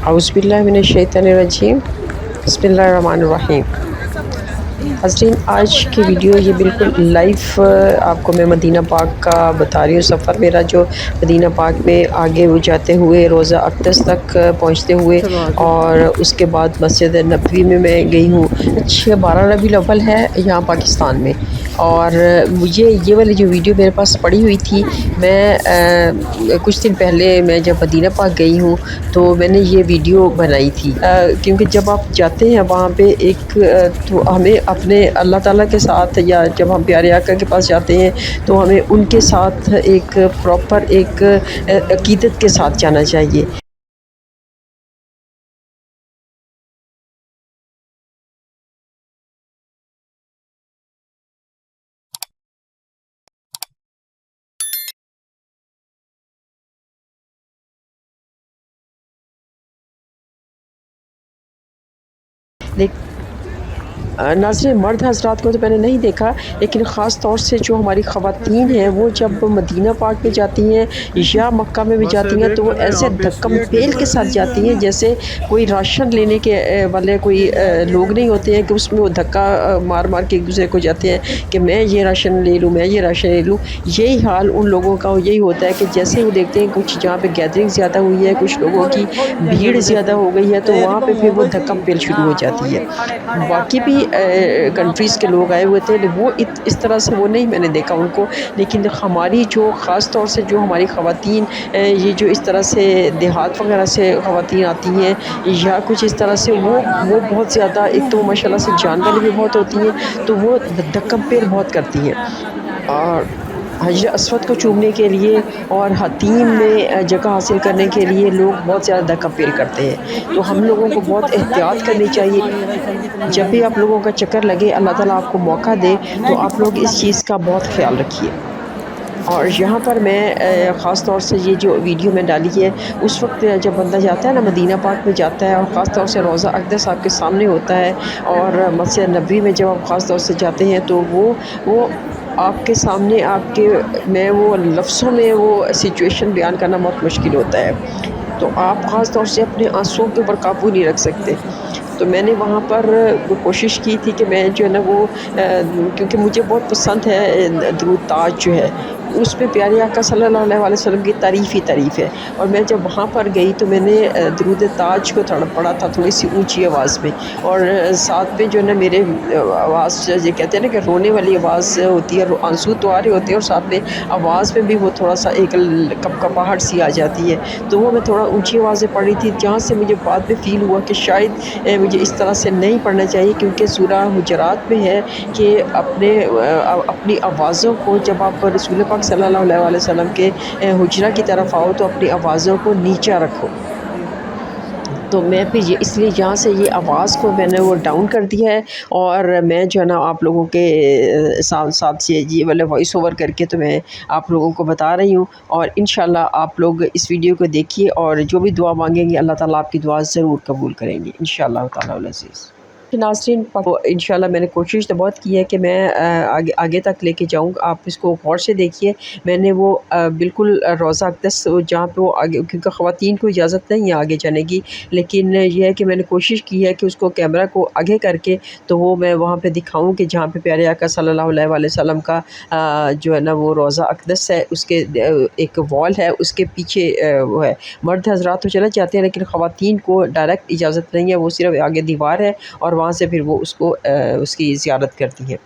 اعوذ باللہ من الشیطان الرجیم، بسم اللہ الرحمن الرحیم۔ حضرین، آج کی ویڈیو یہ بالکل لائیو آپ کو میں مدینہ پاک کا بتا رہی ہوں۔ سفر میرا جو مدینہ پاک میں آگے وہ جاتے ہوئے روضہ اقدس تک پہنچتے ہوئے اور اس کے بعد مسجد نبوی میں گئی ہوں۔ 12 ربیع الاول ہے یہاں پاکستان میں، اور مجھے یہ والی جو ویڈیو میرے پاس پڑی ہوئی تھی، میں کچھ دن پہلے میں جب مدینہ پاک گئی ہوں تو میں نے یہ ویڈیو بنائی تھی، کیونکہ جب آپ جاتے ہیں وہاں پہ ایک تو ہمیں اپنے اللہ تعالیٰ کے ساتھ، یا جب ہم پیارے آقا کے پاس جاتے ہیں تو ہمیں ان کے ساتھ ایک پراپر ایک عقیدت کے ساتھ جانا چاہیے۔ ناظرین، مرد حضرات کو تو میں نے نہیں دیکھا، لیکن خاص طور سے جو ہماری خواتین ہیں وہ جب مدینہ پاک میں جاتی ہیں یا مکہ میں بھی جاتی ہیں تو وہ ایسے دھکم پیل کے ساتھ جاتی ہیں جیسے کوئی راشن لینے کے والے کوئی لوگ نہیں ہوتے ہیں کہ اس میں وہ دھکا مار مار کے ایک دوسرے کو جاتے ہیں کہ میں یہ راشن لے لوں، میں یہ راشن لے لوں۔ یہی حال ان لوگوں کا یہی ہوتا ہے کہ جیسے وہ دیکھتے ہیں کچھ جہاں پہ گیدرنگ زیادہ ہوئی ہے، کچھ لوگوں کی بھیڑ زیادہ ہو گئی ہے، تو وہاں پہ پھر وہ دھکم پیل شروع ہو جاتی ہے۔ باقی بھی کنٹریز کے لوگ آئے ہوئے تھے، وہ اس طرح سے وہ نہیں میں نے دیکھا ان کو، لیکن ہماری جو خاص طور سے جو ہماری خواتین یہ جو اس طرح سے دیہات وغیرہ سے خواتین آتی ہیں یا کچھ اس طرح سے، وہ بہت زیادہ، ایک تو ماشاء اللہ سے جان والی بھی بہت ہوتی ہیں، تو وہ دھکم پیر بہت کرتی ہیں، اور حجر اسود کو چومنے کے لیے اور حتیم میں جگہ حاصل کرنے کے لیے لوگ بہت زیادہ دھکم پیر کرتے ہیں۔ تو ہم لوگوں کو بہت احتیاط کرنی چاہیے۔ جب بھی آپ لوگوں کا چکر لگے، اللہ تعالیٰ آپ کو موقع دے، تو آپ لوگ اس چیز کا بہت خیال رکھیے۔ اور یہاں پر میں خاص طور سے یہ جو ویڈیو میں ڈالی ہے، اس وقت جب بندہ جاتا ہے نا مدینہ پاک میں جاتا ہے، اور خاص طور سے روضہ اقدس آپ کے سامنے ہوتا ہے، اور مسجد نبوی میں جب آپ خاص طور سے جاتے ہیں تو وہ آپ کے سامنے، آپ کے میں وہ لفظوں میں وہ سچویشن بیان کرنا بہت مشکل ہوتا ہے، تو آپ خاص طور سے اپنے آنسوؤں کے اوپر قابو نہیں رکھ سکتے۔ تو میں نے وہاں پر کوشش کی تھی کہ میں جو ہے نا وہ کیونکہ مجھے بہت پسند ہے درود تاج جو ہے، اس میں پیارے آقا صلی اللہ علیہ وسلم کی تعریف ہی تعریف ہے، اور میں جب وہاں پر گئی تو میں نے درود تاج کو تھوڑا پڑھا تھا تھوڑی سی اونچی آواز میں، اور ساتھ میں جو ہے نا میرے آواز یہ کہتے ہیں نا کہ رونے والی آواز ہوتی ہے، آنسو تو آ رہے ہوتے ہیں اور ساتھ میں آواز میں بھی وہ تھوڑا سا ایک کپکپاہٹ سی آ جاتی ہے، تو وہ میں تھوڑا اونچی آواز سے پڑھی تھی، جہاں سے مجھے بعد میں فیل ہوا کہ شاید مجھے اس طرح سے نہیں پڑھنا چاہیے، کیونکہ سورہ حجرات میں ہے کہ اپنی آوازوں کو، جب آپ رسول پاک صلی اللہ علیہ وسلم کے حجرہ کی طرف آؤ تو اپنی آوازوں کو نیچا رکھو۔ تو میں پھر اس لیے یہاں سے یہ آواز کو میں نے وہ ڈاؤن کر دیا ہے، اور میں جو ہے نا آپ لوگوں کے ساتھ سے یہ والے وائس اوور کر کے تو میں آپ لوگوں کو بتا رہی ہوں، اور انشاءاللہ آپ لوگ اس ویڈیو کو دیکھیے، اور جو بھی دعا مانگیں گے اللہ تعالیٰ آپ کی دعا ضرور قبول کریں گے انشاءاللہ تعالیٰ العزیز۔ ناظرین، انشاءاللہ میں نے کوشش تو بہت کی ہے کہ میں آگے تک لے کے جاؤں، آپ اس کو غور سے دیکھیے۔ میں نے وہ بالکل روضہ اقدس جہاں پہ وہ آگے، کیونکہ خواتین کو اجازت نہیں ہے آگے جانے کی، لیکن یہ ہے کہ میں نے کوشش کی ہے کہ اس کو کیمرہ کو آگے کر کے تو وہ میں وہاں پہ دکھاؤں کہ جہاں پہ پیارے آقا صلی اللہ علیہ وسلم کا جو ہے نا وہ روضہ اقدس ہے، اس کے ایک وال ہے، اس کے پیچھے وہ ہے۔ مرد حضرات تو چلے جاتے ہیں، لیکن خواتین کو ڈائریکٹ اجازت نہیں ہے، وہ صرف آگے دیوار ہے، اور وہاں سے پھر وہ اس کی زیارت کرتی ہیں۔